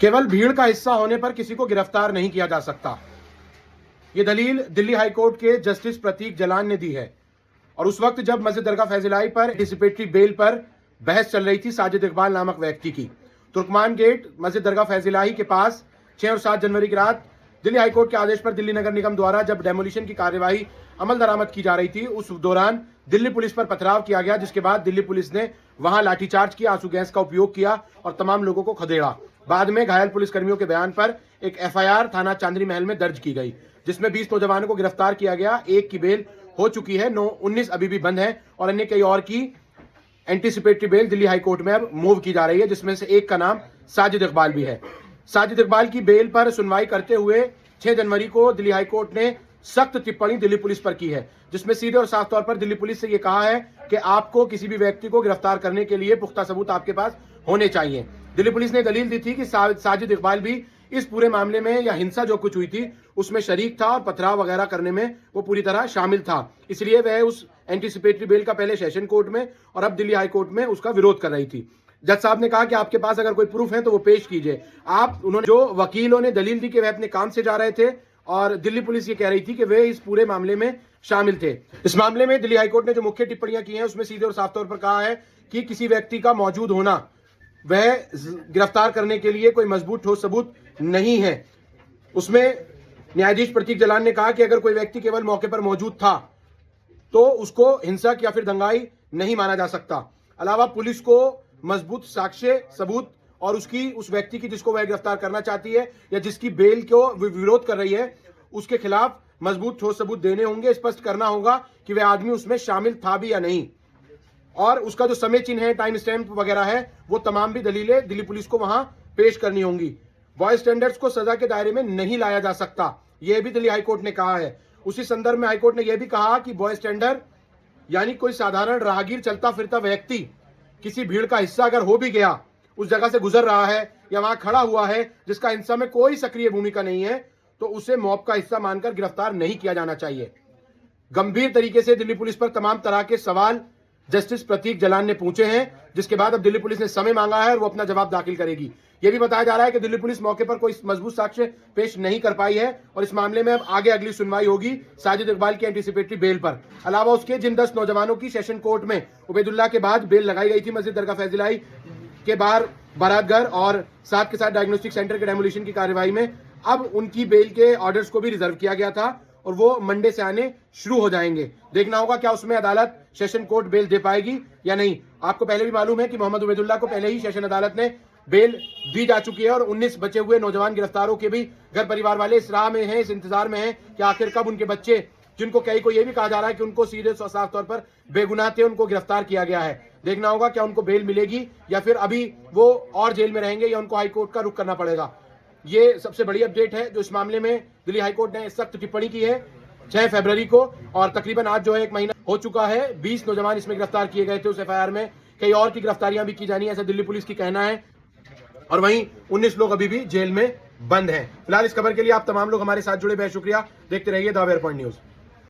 केवल भीड़ का हिस्सा होने पर किसी को गिरफ्तार नहीं किया जा सकता। ये दलील दिल्ली हाईकोर्ट के जस्टिस प्रतीक जलान ने दी है। और उस वक्त जब मस्जिद दरगाह फैजिलाई पर एंटीसिपेटरी बेल पर बहस चल रही थी साजिद इकबाल नामक व्यक्ति की, तुर्कमान गेट मस्जिद दरगाह फैजिलाई के पास 6 और 7 जनवरी की रात दिल्ली हाईकोर्ट के आदेश पर दिल्ली नगर निगम द्वारा जब डेमोलिशन की कार्यवाही अमल दरामद की जा रही थी, उस दौरान दिल्ली पुलिस पर पथराव किया गया, जिसके बाद दिल्ली पुलिस ने वहां लाठीचार्ज किया, आंसू गैस का उपयोग किया और तमाम लोगों को खदेड़ा। बाद में घायल पुलिसकर्मियों के बयान पर एक एफआईआर थाना चांदनी महल में दर्ज की गई, जिसमें 20 नौजवानों को गिरफ्तार किया गया। एक की बेल हो चुकी है, 19 अभी भी बंद है और अन्य कई और की एंटीसिपेटरी बेल दिल्ली हाईकोर्ट में अब मूव की जा रही है, जिसमें से एक का नाम साजिद इकबाल भी है। साजिद इकबाल की बेल पर सुनवाई करते हुए 6 जनवरी को दिल्ली हाईकोर्ट ने सख्त टिप्पणी दिल्ली पुलिस पर की है, जिसमें सीधे और साफ तौर पर दिल्ली पुलिस से यह कहा है कि आपको किसी भी व्यक्ति को गिरफ्तार करने के लिए पुख्ता सबूत आपके पास होने चाहिए। दिल्ली पुलिस ने दलील दी थी कि साजिद इकबाल भी इस पूरे मामले में या हिंसा जो कुछ हुई थी उसमें शरीक था और पथराव वगैरह करने में वो पूरी तरह शामिल था, इसलिए वह उस एंटीसिपेटरी बेल का पहले सेशन कोर्ट में और अब दिल्ली हाई कोर्ट में उसका विरोध कर रही थी। जज साहब ने कहा कि आपके पास अगर कोई प्रूफ है तो वो पेश कीजिए। उन्होंने जो वकीलों ने दलील दी कि वह अपने काम से जा रहे थे और दिल्ली पुलिस ये कह रही थी कि वे इस पूरे मामले में शामिल थे। इस मामले में दिल्ली हाईकोर्ट ने जो मुख्य टिप्पणियां की हैं उसमें सीधे और साफ तौर पर कहा है कि किसी व्यक्ति का मौजूद होना वह गिरफ्तार करने के लिए कोई मजबूत ठोस सबूत नहीं है। उसमें न्यायाधीश प्रतीक जलान ने कहा कि अगर कोई व्यक्ति केवल मौके पर मौजूद था तो उसको हिंसक या फिर दंगाई नहीं माना जा सकता। अलावा पुलिस को मजबूत साक्ष्य सबूत और उस व्यक्ति की जिसको वह गिरफ्तार करना चाहती है या जिसकी बेल को विरोध कर रही है उसके खिलाफ मजबूत ठोस सबूत देने होंगे, स्पष्ट करना होगा कि वह आदमी उसमें शामिल था भी या नहीं, और उसका जो समय चिन्ह है, टाइम स्टैम्प वगैरह है, वो तमाम भी दलीलें दिल्ली पुलिस को वहां पेश करनी होंगी। बॉय स्टैंडर्ड्स को सजा के दायरे में नहीं लाया जा सकता, यह भी दिल्ली हाईकोर्ट ने कहा है। उसी संदर्भ में हाईकोर्ट ने यह भी कहा कि बॉय स्टैंडर्ड यानी कोई साधारण राहगीर चलता फिरता व्यक्ति किसी भीड़ का हिस्सा अगर हो भी गया, उस जगह से गुजर रहा है या वहां खड़ा हुआ है जिसका हिंसा में कोई सक्रिय भूमिका नहीं है, तो उसे मॉब का हिस्सा मानकर गिरफ्तार नहीं किया जाना चाहिए। गंभीर तरीके से दिल्ली पुलिस पर तमाम तरह के सवाल जस्टिस प्रतीक जलान ने पूछे हैं, जिसके बाद अब दिल्ली पुलिस ने समय मांगा है और वो अपना जवाब दाखिल करेगी। यह भी बताया जा रहा है कि दिल्ली पुलिस मौके पर कोई मजबूत साक्ष्य पेश नहीं कर पाई है और इस मामले में अब आगे अगली सुनवाई होगी साजिद इकबाल की एंटीसिपेटरी बेल पर। अलावा उसके जिन 10 नौजवानों की सेशन कोर्ट में उबैदुल्लाह के बाद बेल लगाई गई थी मस्जिद दरगाह फैजिलाई के बाहर बारात घर और साथ के साथ डायग्नोस्टिक सेंटर के डेमोलिशन की कार्यवाही में, अब उनकी बेल के ऑर्डर्स को भी रिजर्व किया गया था और वो मंडे से आने शुरू हो जाएंगे। देखना होगा क्या उसमें अदालत सेशन कोर्ट बेल दे पाएगी या नहीं। आपको पहले भी मालूम है कि मोहम्मद उबैदुल्लाह को पहले ही सेशन अदालत ने बेल दी जा चुकी है और 19 बचे हुए नौजवान गिरफ्तारों के भी घर परिवार वाले इस राह में हैं, इस इंतजार में हैं कि आखिर कब उनके बच्चे, जिनको कई को यह भी कहा जा रहा है कि उनको सीधे साफ तौर पर बेगुनाह थे, उनको गिरफ्तार किया गया है। देखना होगा क्या उनको बेल मिलेगी या फिर अभी वो और जेल में रहेंगे या उनको हाईकोर्ट का रुख करना पड़ेगा। ये सबसे बड़ी अपडेट है जो इस मामले में दिल्ली हाईकोर्ट ने सख्त टिप्पणी की है 6 फरवरी को, और तकरीबन आज जो है 1 महीना हो चुका है। 20 नौजवान इसमें गिरफ्तार किए गए थे उस एफआईआर में, कई और की गिरफ्तारियां भी की जानी है ऐसा दिल्ली पुलिस की कहना है, और वहीं 19 लोग अभी भी जेल में बंद हैं। फिलहाल इस खबर के लिए आप तमाम लोग हमारे साथ जुड़े, बेहद शुक्रिया। देखते रहिए द वेयर पॉइंट न्यूज।